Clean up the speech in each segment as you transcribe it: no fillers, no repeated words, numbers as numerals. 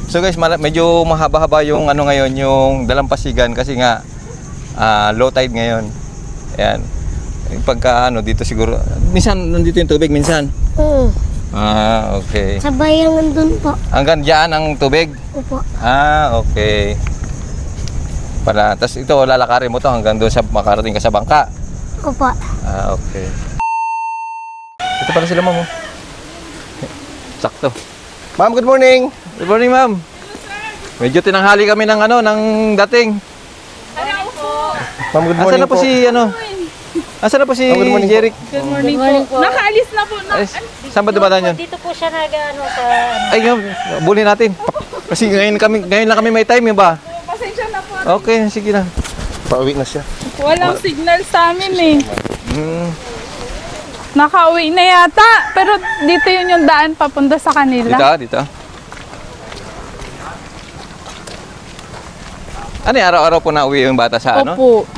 So guys, medyo mahaba-haba yung ano ngayon, yung dalampasigan kasi nga low tide ngayon. Ayan. Pagka ano dito siguro, minsan nandito yung tubig minsan. Oo. Okay. Sa bayangan dun po. Hanggang diyan ang tubig? Opo. Okay. Para, tas ito lalakarin mo to hanggang doon sa makarating ka sa bangka. Opo. Okay. Ito pala sila, ma'am. Sakto. Ma'am, good morning. Good morning, ma'am. Medyo tinanghali kami ng ano, ng dating. Ma'am, good morning. Asan na po si ano? Asan na po si Jeric? Good morning po. Nakaalis na po. Saan ba dumadaan yun? Dito po siya nag-ano sa... Ay, bulin natin. Kasi ngayon lang kami may time, yun ba? Pasensya na po. Okay, sige na. Pauwi na siya. Walang signal sa amin eh. Nakauwi na yata. Pero dito yun yung daan papunta sa kanila. Dito. Ano yung araw-araw po na uwi yung bata sa ano? Opo.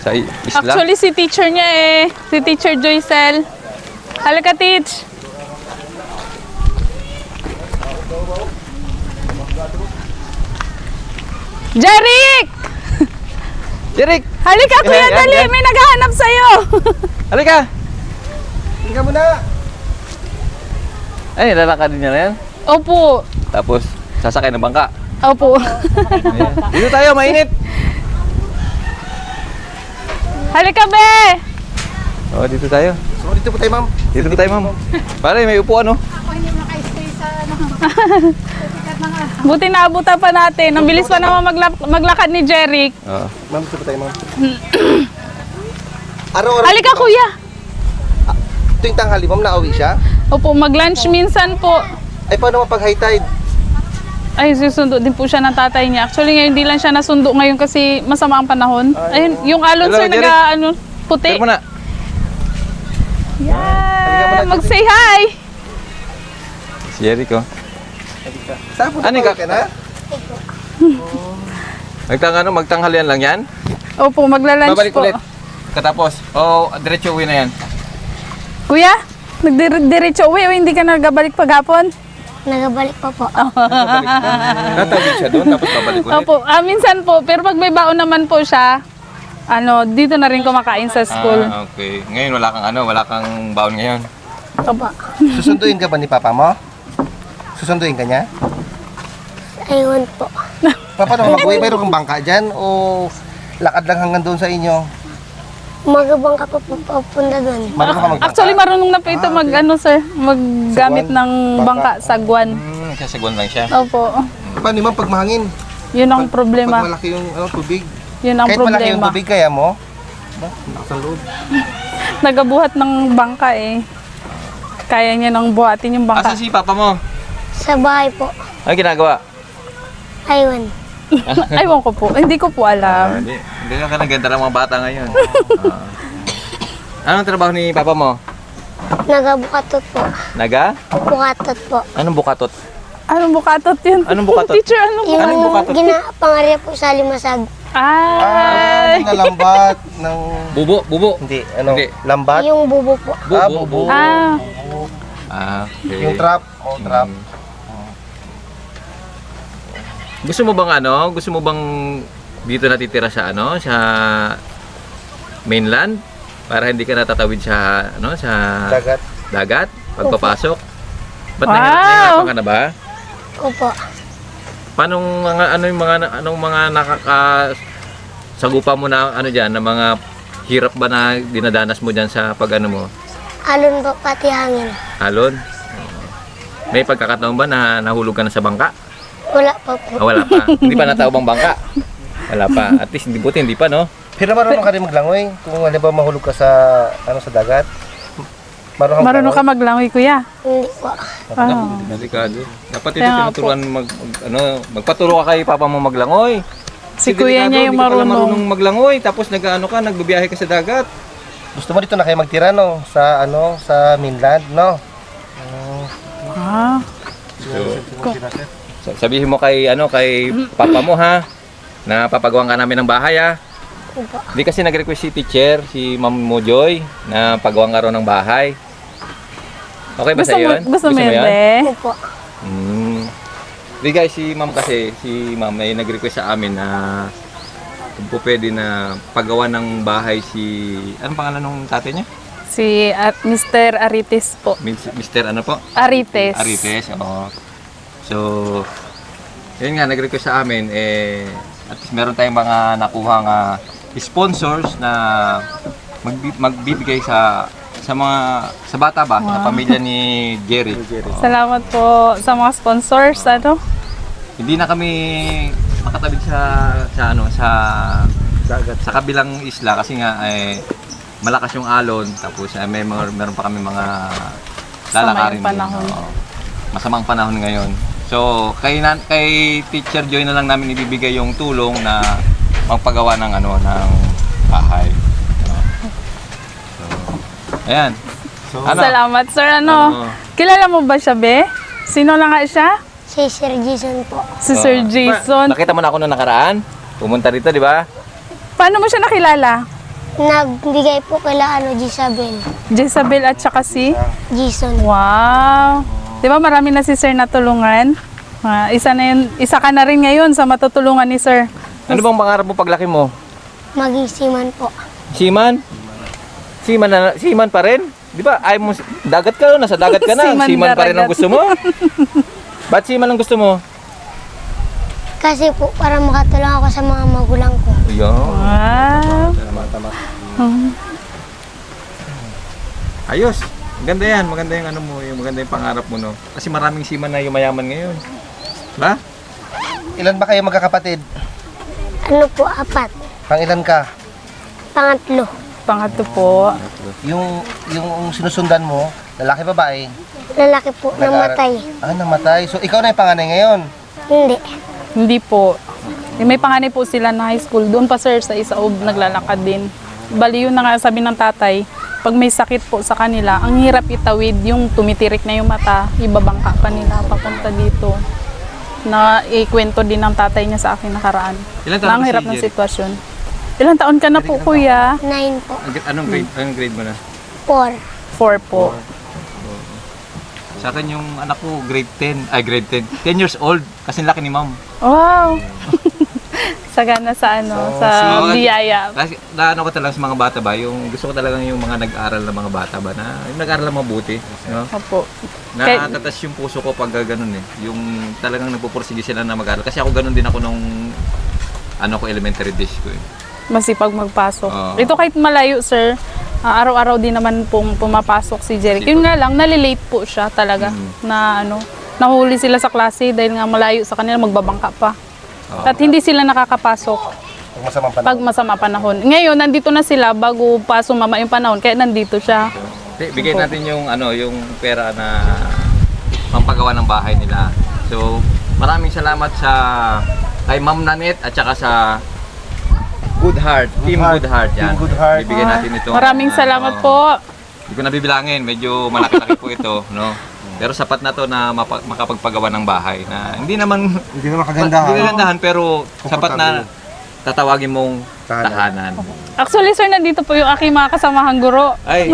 Sa isla? Actually, si teacher niya eh. Si Teacher Joycel. Halika, teach. Jeric! Jeric! Halika, kuya, Yan, dali. yan. May naghahanap sa'yo. Halika! Halika muna! Ay, lalakadin niya na yan. Opo. Tapos, sasakay ng bangka. Opo. Ayan. Dito tayo, mainit! Halika, be! Dito tayo. So, dito po tayo, ma'am. Dito tayo, ma'am. Pare, may upuan, no? Buti naabutan pa natin. Ang bilis pa naman maglakad ni Jeric. Ma'am, dito po tayo, ma'am. Araw-araw. Halika, kuya. Tuwing tanghali, ma'am, nauwi siya? Opo, mag-lunch minsan po. Ay, paano mapag high tide? Ay, susundo din po siya ng tatay niya. Actually, ngayon hindi lang siya nasundo ngayon kasi masama ang panahon. Ayun, yung alon, Hello, sir, Jeric. puti. Pero muna. Yeah! Mag-say hi! Si Jeric, oh. Saan po Ano na ka? ka na? Magtanghalian lang yan? Opo, magla-lunch Babalik po. ulit. Katapos. Diretso uwi na yan. Kuya, nagdiretso uwi o hindi ka nagabalik paghapon? Nagabalik pa po. Natawid siya doon, tapos babalik ulit. Opo, minsan po. Pero pag may baon naman po siya, dito na rin kumakain sa school. Okay. Ngayon wala kang baon ngayon. Opo. Susunduin ka ba ni papa mo? Susunduin ka niya? Ayun po. Paano mag-uwi? Mayroon kang bangka dyan? O lakad lang hanggang doon sa inyo? Magabang ka po papunta doon. Marunong ka magbangka? Actually, marunong na po ito maggamit ng bangka sa guwan. Sasaguan lang siya. Opo. Paano naman pag mahangin? Yun ang problema. Pag malaki yung tubig? Yun ang Kahit malaki yung problema. tubig, kaya mo? Sa loob. Nagabuhat ng bangka eh. Kaya niya nang buhatin yung bangka. Asa si papa mo? Sa bahay po. Ano ginagawa? Ayun. Aywan ko po. Hindi ko po alam. Hindi na ka naganda ng mga bata ngayon. Anong trabaho ni papa mo? Nagabukatot po. Bukatot po. Anong bukatot? Anong bukatot yun? Anong bukatot? Teacher, anong bukatot? Anong bukatot? Ginapangarya po sa limasag. Ay! Yung lambat ng... Bubo? Hindi, Hindi. lambat? Yung bubo po. Bubo. Okay. Yung trap. Trap. Gusto mo bang dito natitira sa sa mainland para hindi ka natatawid sa sa dagat pagpapasok? Ba't nahirapan ka na ba? Opo. Paano anong mga sagupa mo na diyan na mga hirap ba na dinadanas mo diyan sa pag mo? Alon po pati hangin. Alon? May pagkakataon ba na nahulog ka na sa bangka? Wala pa po. Wala pa. Hindi pa natawag bang bangka? Wala pa. At least hindi pa, no? Pero marunong ka rin maglangoy? Kung halimbawa mahulog ka sa sa dagat? Marunong ka maglangoy, kuya? Hindi po. Delikado. Dapat ito tinuturuan magpaturo ka kay papa mo maglangoy. Si kuya niya yung marunong maglangoy tapos nagbibiyahe ka sa dagat. Gusto mo dito na kayo magtira sa sa mainland, no? So, sabihin mo kay papa mo ha na papagawan ka namin ng bahay ha. Hindi kasi nag-request si teacher, si Ma'am mo Joy na pagawan ka rin ng bahay. Okay ba sa yun? Gusto mo yun, be? Opo. Di guys, si ma'am kasi, si ma'am ay nag-request sa amin na kung po pwede na paggawa ng bahay si... Anong pangalan ng tatay niya? Si Mr. Arites po. Mr. ano po? Arites. Arites, oo. So, yun nga, nag-request sa amin, at least meron tayong mga nakuhang sponsors na magbibigay sa bata ba, sa pamilya ni Jerry. Salamat po sa mga sponsors, ano? Hindi na kami makatabig sa dagat, sa kabilang isla kasi nga malakas yung alon, tapos meron pa kami mga lalakarin din. Masamang panahon ngayon. So, kay Teacher Joy na lang namin ibibigay yung tulong na magpagawa ng ng bahay. So, ayan. So, Salamat, sir. Kilala mo ba siya, be? Sino na nga siya? Si Sir Jason po. Si Sir Jason. Nakita mo na ako noong nakaraan. Pumunta rito, di ba? Paano mo siya nakilala? Nagbigay po kila Jezabel. Jezabel at saka si Jason. Wow. Di ba marami na si sir natulungan? Isa ka na rin ngayon sa matutulungan ni sir. Ano bang pangarap mo paglaki mo? Maging seaman po. Seaman? Seaman pa rin? Di ba? Ay mo dagat ka, nasa dagat ka na. Seaman pa rin ang gusto mo? Ba't seaman ang gusto mo? Kasi po para makatulong ako sa mga magulang ko. Wow. Tama. Ayos. Maganda yan. Maganda yung maganda yung pangarap mo, no? Kasi maraming seaman na yumayaman ngayon. Ba? Ilan ba kayo magkakapatid? Ano po, 4. Pangilan ka? Pangatlo. Pangatlo po. Yung sinusundan mo, lalaki babae? Lalaki po, namatay. Namatay. So ikaw na yung panganay ngayon? Hindi. Hindi po. May panganay po sila na high school. Doon pa sir sa Isaob naglalakad din. Bali yun na nga sabi ng tatay, pag may sakit po sa kanila, ang hirap itawid yung tumitirik na yung mata, ibabangka pa nila papunta dito. Na ikwento din ng tatay niya sa akin nakaraan. Ilan taon Na ang ka hirap si ng Jerry? sitwasyon. Ilang taon ka na po kuya? 9 po. Anong grade mo na? 4. 4 po. Sa akin yung anak ko grade 10. 10 years old. Kasi laki ni ma'am. Wow! Sagana sa sa biyaya. Kasi naano ko talaga sa mga bata ba, yung gusto ko talagang yung mga nag-aral na mga bata ba na yung nag-aral na mabuti, no? Opo. Natatas yung puso ko pag ganun yung talagang nagpupursige sila na mag-aral. Kasi ako ganun din ako nung elementary days ko Masipag magpasok. Ito kahit malayo sir, araw-araw din naman pong pumapasok si Jerry. Yun nga lang, nalilate po siya talaga na nahuli sila sa klase dahil nga malayo sa kanila, magbabangka pa. At hindi sila nakakapasok pag masama panahon. Ngayon, nandito na sila bago pa sumama yung panahon, kaya nandito siya. Bigyan natin yung yung pera na pampagawa ng bahay nila. So, maraming salamat kay Ma'am Nanet at saka sa Good Heart, Team Good Heart yan. Team Good Heart. Bibigyan natin ito. Maraming salamat po. Hindi ko nabibilangin, medyo malaki-laki po ito, no? Pero sapat na to na makapagpagawa ng bahay na hindi naman kagandahan pero sapat na tatawagin mong tahanan. Actually sir, nandito po yung aking mga kasamahang guro. Ay,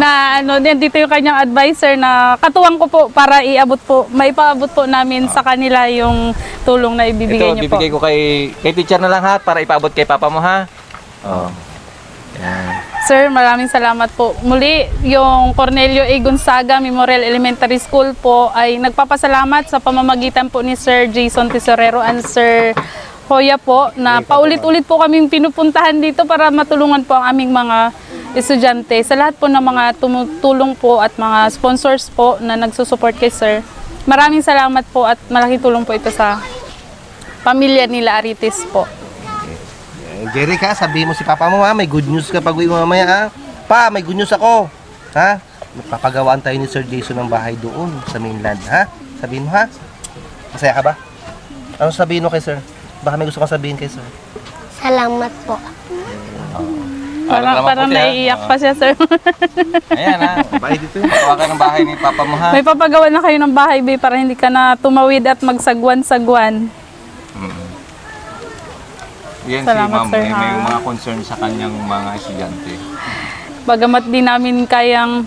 na nandito yung kanyang advisor na katuwang ko po para maipaabot po namin sa kanila yung tulong na ibibigay niyo po. Bibigay ko kay teacher na lang ha para ipaabot kay papa mo ha. Yan. Sir, maraming salamat po. Muli, yung Cornelio A. Gonzaga Memorial Elementary School po ay nagpapasalamat sa pamamagitan po ni Sir Jason Tesorero and Sir Hoya po na paulit-ulit po kaming pinupuntahan dito para matulungan po ang aming mga estudyante. Sa lahat po ng mga tumutulong po at mga sponsors po na nagsusupport kay Sir. Maraming salamat po at malaking tulong po ito sa pamilya nila Arites po. Jerry ka, sabihin mo si papa mo may good news ka pag uwi mo mamaya ha. Pa, may good news ako. Ha? Magpapagawaan tayo ni Sir Jason ng bahay doon sa mainland ha. Sabihin mo ha. Masaya ka ba? Ano sabihin mo kay Sir? Baka may gusto kang sabihin kay Sir. Salamat po. Parang naiiyak pa siya, sir. Ayan ha, bahay dito. Pagawa ka ng bahay ni papa mo ha. May papagawa na kayo ng bahay, babe, para hindi ka na tumawid at magsagwan-sagwan. Yan Salamat, si ma'am, sir, may ha? mga concern sa kanyang mga estudyante. Bagamat di namin kayang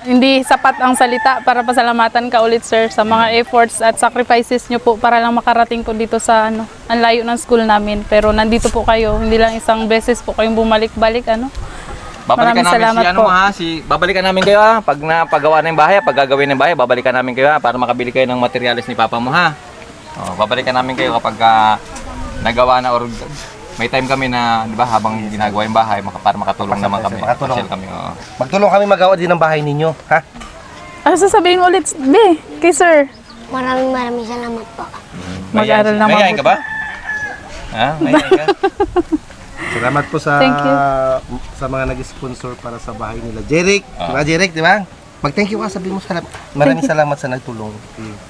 hindi sapat ang salita para pasalamatan ka ulit, sir, sa mga efforts at sacrifices nyo po para lang makarating po dito sa ang layo ng school namin. Pero nandito po kayo, hindi lang isang beses po kayong bumalik-balik, Babalikan Maraming namin salamat si po. babalikan namin kayo ha. Pag napagawa na yung bahay, pag gagawin ng bahay, babalikan namin kayo ha para makabili kayo ng materials ni Papa mo ha. Babalikan namin kayo kapag nagawa na or may time kami na, di ba, habang ginagawa yung bahay, para makatulong naman kami. Makatulong. Pasyal kami. Magtulong kami magawa din ng bahay ninyo, ha? Ano sasabihin mo ulit, be, kay sir? Maraming salamat po. Mag-aral na Mayayain ka ba? Ha? Mayayain ka? Salamat po sa Thank you. sa mga nag-sponsor para sa bahay nila. Jeric, di ba Jeric, di ba? Mag-thank you ka, sabihin mo maraming salamat sa nagtulong.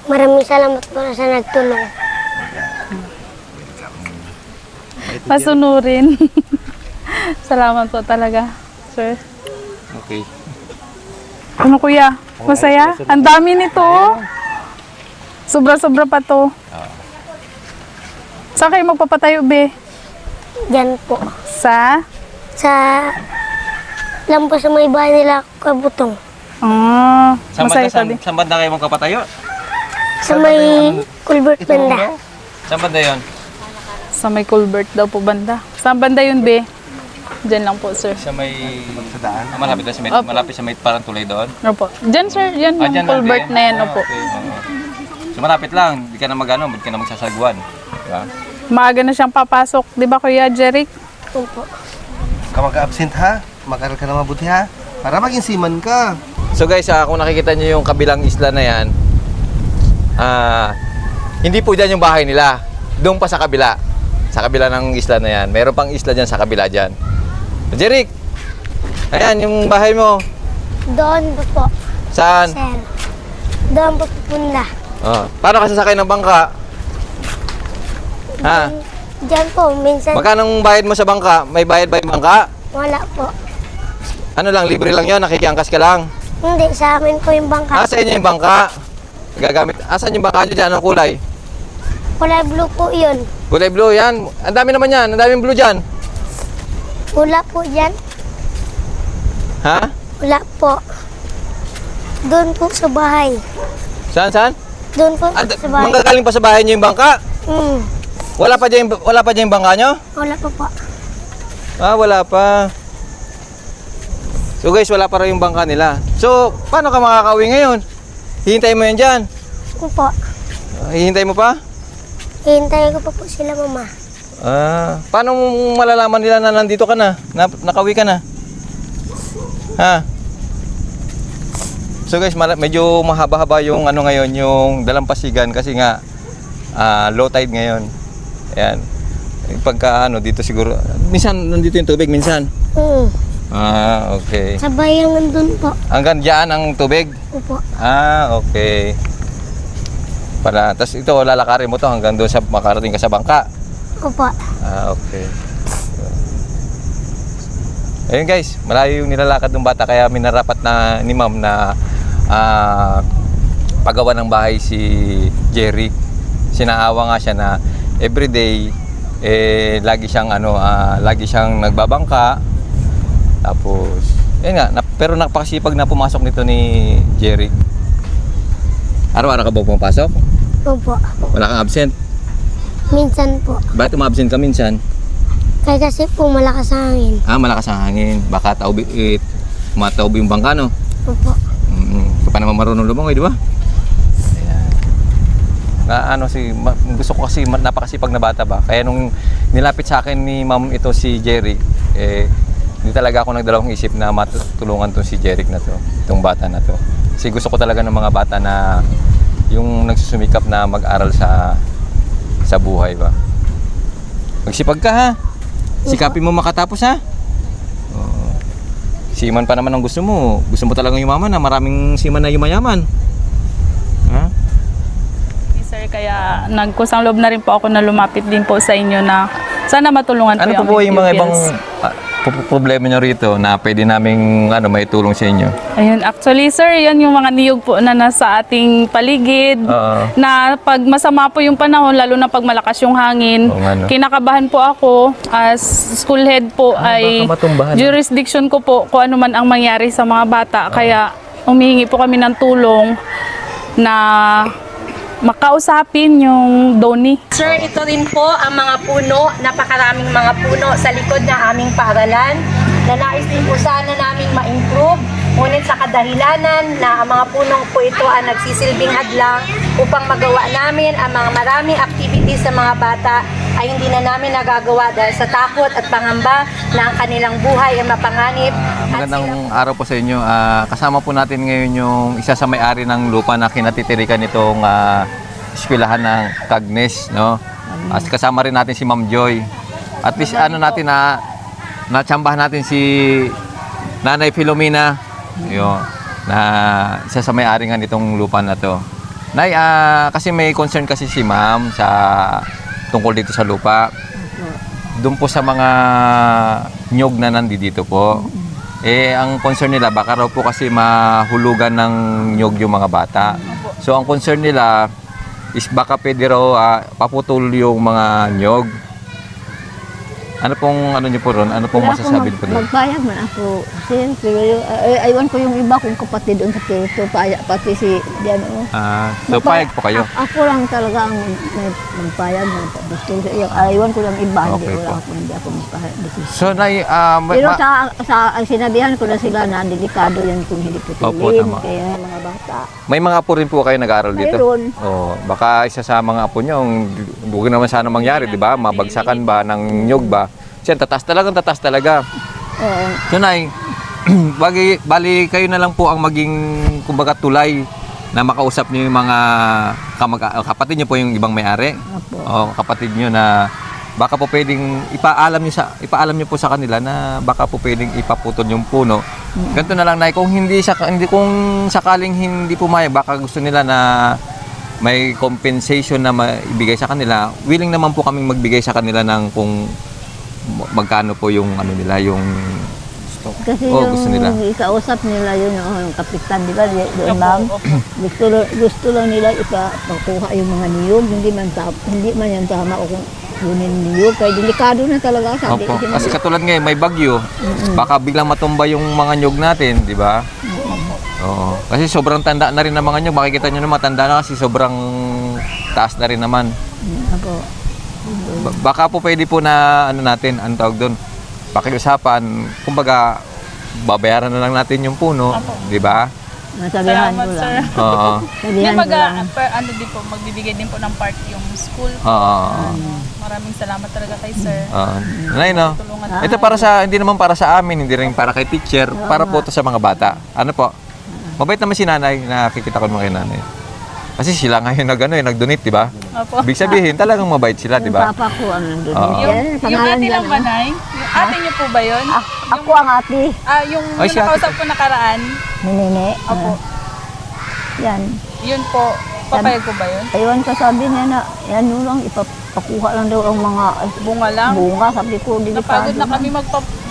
Maraming salamat po sa nagtulong. Pasunurin. Salamat po talaga, sir. Okay. Ano kuya? Masaya? Ang dami nito. Sobra-sobra pa to. Saan kayo magpapatayo, be? Diyan po. Sa? Lang po sa may bahay nila Kabutong. Masaya ka din. Saan banda kayo magkapatayo? Sa may Culvert banda. Saan banda yun? Sa may Culvert daw po banda. Saan banda yun, be? Diyan lang po, sir. Sa may... Sa daan. malapit na sa may... Opo. Malapit sa may parang tulay doon? Opo. Diyan, sir. Yan yung Dyan lang Culvert din? na yan, opo. Okay. So malapit lang, hindi ka na hindi ka na magsasagwan. Diba? Maaga na siyang papasok. Di ba, Kuya Jeric? Opo. Ka mag-absent ha? Mag-aral ka na mabuti ha? Para maging seaman ka. So guys, kung nakikita nyo yung kabilang isla na yan, hindi po dyan yung bahay nila. Doon pa sa kabila. Sa kabila ng isla na yan. Meron pang isla dyan sa kabila dyan. Jeric, ayan yung bahay mo. Doon po, Saan? sir. Doon po pupunda. Paano ka sasakay ng bangka? Ha? Diyan po, minsan Magkano ang bayad mo sa bangka? May bayad ba yung bangka? wala po. Ano lang, libre lang yun, nakikiangkas ka lang. Hindi, sa amin po yung bangka. Sa inyo yung bangka? Gagamit. Asan yung bangka nyo dyan? Anong kulay? Kulay blue po yun. Kulay blue yan. Ang dami naman yan. Ang daming blue dyan. Wala po dyan. Ha? Wala po. Doon po sa bahay. Saan? Doon po sa bahay. Manggagaling pa sa bahay nyo yung bangka? Wala pa dyan yung bangka nyo? Wala pa po. Wala pa. So guys, wala pa rin yung bangka nila. So, paano ka makakauwi ngayon? Hihintay mo yan dyan? Opo. Hihintay mo pa? Hihintay ko pa po sila, mama. Paano mo malalaman nila na nandito ka na? Nakauwi ka na? Ha? So guys, medyo mahaba-haba yung ngayon, yung dalampasigan kasi nga low tide ngayon. Ayan. Pagka dito siguro, minsan nandito yung tubig, minsan. Okay. Sa bayang nandun po. Hanggang dyan ang tubig? Opo. Okay. Tapos ito, lalakarin mo to hanggang doon sa makarating ka sa bangka. Opo. Okay. Ayun guys, malayo yung nilalakad ng bata kaya minarapat na ni ma'am na pagawa ng bahay si Jerry. Sinaawa nga siya na everyday lagi siyang nagbabangka. Tapos ayun nga, pero napakasipag na pumasok nito ni Jerry. Araw-araw ka ba pumapasok? Opo. Wala kang absent? Minsan po. Bakit umabsent ka minsan? Kaya kasi po malakas ang hangin. Malakas ang hangin. Baka mataob yung bangka, no? Opo. Hindi pa naman marunong lumangoy, di ba? Ayan. Gusto ko kasi napakasipag na bata ba. Kaya nung nilapit sa akin ni ma'am ito si Jerry, hindi talaga ako nagdalawang isip na matulungan tong si Jeric na to, itong bata na to. Kasi gusto ko talaga ng mga bata na yung nagsusumikap na mag-aral sa buhay ba. Magsipag ka ha. Sikapin mo makatapos ha. Siman pa naman ang gusto mo. Gusto mo talagang yumaman na maraming siman na yumayaman. Ha? Sir, kaya nagkusang loob na rin po ako na lumapit din po sa inyo na sana matulungan Ano po po yung mga ibang pupils. problema nyo rito na pwede naming may tulong sa inyo? Ayun, actually sir, yan yung mga niyog po na nasa ating paligid. Na pag masama po yung panahon, lalo na pag malakas yung hangin, Oo nga, no? kinakabahan po ako as school head po ay baka matumbahan. jurisdiction ko po kung ano man ang mangyari sa mga bata. Kaya humihingi po kami ng tulong na makausapin yung Doni. Sir, ito rin po ang mga puno, napakaraming mga puno sa likod ng aming paaralan na nais din po sana naming ma-improve. Ngunit sa kadahilanan na ang mga punong po ito ang nagsisilbing hadlang upang magawa namin ang mga maraming activities sa mga bata ay hindi na namin nagagawa dahil sa takot at pangamba na ang kanilang buhay ay mapanganib. Magandang araw po sa inyo. Kasama po natin ngayon yung isa sa may-ari ng lupa na kinatitirikan nitong eskwelahan ng Cagnes, no? At kasama rin natin si Ma'am Joy. At least natin natsambahan natin si Nanay Filomena, yun, na isa sa may-ari nga nitong lupa na to. Nay, kasi may concern kasi si Ma'am sa tungkol dito sa lupa. Doon po sa mga nyog na nandito po. Ang concern nila, baka raw po kasi mahulugan ng nyog yung mga bata. So, ang concern nila is baka pwede raw paputol yung mga nyog. Ano pong niyo po ron? Ano pong masasabi po doon? Magpayag man ako. Siyempre, aywan ko yung iba kong kapatid doon sa Puerto. Pati si Dian. So, payag po kayo? Ako lang talaga ang magpayag. Aywan ko lang iba. Okay po. Hindi ako magpayag. So, Nay, Pero sa sinabihan ko na sila na delikado yan kung hindi Opo, putulin. tama. Kaya mga bata. may mga apo rin po kayo nag-aaral dito? Mayroon. Oh, baka isa sa mga apo nyo, huwag naman sana mangyari, di ba? Mabagsakan ba ng nyog ba? Siya, tatas talaga. Oo. So, Nay, bali kayo na lang po ang maging, kumbaga, tulay na makausap niyo yung mga kapatid niyo po yung ibang may-ari. Opo. O kapatid niyo na baka po pwedeng ipaalam niyo po sa kanila na baka po pwedeng ipaputol yung puno. Ganito na lang, Nay, kung kung sakaling hindi pumayag, baka gusto nila na may compensation na maibigay sa kanila, willing naman po kaming magbigay sa kanila ng kung magkano po yung nila, yung Kasi gusto nila. yung ikausap nila yun, yung kapitan, di ba, doon ma'am, gusto lang nila ipakuha yung mga niyog, hindi man yan tama o kung kunin niyog, kaya delikado na talaga, sabi. Opo. Kasi katulad ngayon, may bagyo, baka biglang matumba yung mga nyog natin, di ba? Oo. Kasi sobrang tanda na rin ng mga nyog, makikita nyo na matanda na kasi sobrang taas na rin naman. Ako. Baka po pwede po na natin, ang tawag doon, pakiusapan, kumbaga, babayaran na lang natin yung puno, di ba? Masabihan ko Salamat, lang. sir. Oo. Sabihan ko lang. Din po, magbibigay din po ng part yung school. Oo. Maraming salamat talaga kay sir. Nay, no? Tulungan. Ito hindi naman para sa amin, hindi rin para kay teacher, para po ito sa mga bata. Ano po? Mabait naman si nanay, nakikita ko naman kay nanay. Kasi sila ngayon nag-donate, di ba? Opo. Ibig sabihin, talagang mabait sila, di Yung ba? papa ko, nandun. Oo. Yan, Yung pangalan ate dyan, lang ba, Nay? Yung ate niyo po ba yun? Ako ang ate, Yung Ay, si ate nakausap ko nakaraan, ninene. Opo. Yan. yun po, papayag ko ba yun? Aywan ka sabi niya na, yan yun lang, ipakuha lang daw ang mga Bunga lang? bunga. Sabi ko, delikado Napagod na kami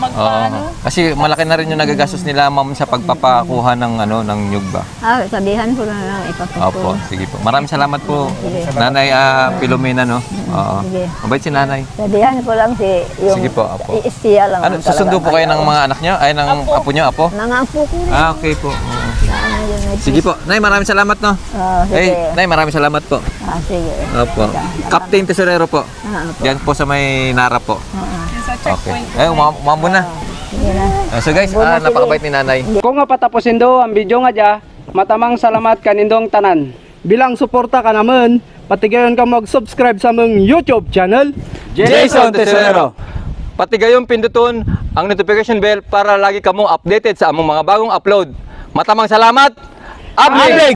magpaano. Kasi malaki na rin yung nagagastos nila, ma'am, sa pagpapakuha ng nyug ba? Sabihan ko na lang ipaputol. Opo, sige po. Maraming salamat po, Sige. Nanay Filomena, no? Oo. Sige. Mabait si nanay. Sabihan ko lang yung Sige po, apo. iistiya lang. Ano, ang talaga. susundo po kayo ng mga anak niyo? Ay, ng apo niyo, apo? Mga apo ko rin. Okay po. Oo. Sana yun, may Sige po. Nay, maraming salamat, no? Sige. Nay, maraming salamat po. Sige. Opo. Captain Tesorero po. Opo. Diyan po sa may Nara po. Yung sa Okay. checkpoint. Umambo na. Sige na. So guys, napakabait ni nanay. Kung nga patapusin do ang video nga dya, matamang salamat kanindong tanan. Bilang suporta ka naman, patigayon ka mag-subscribe sa mong YouTube channel, Jason Tesorero. Pati gayon pinduton ang notification bell para lagi kamong updated sa among mga bagong upload. Matamang salamat. Upgrade!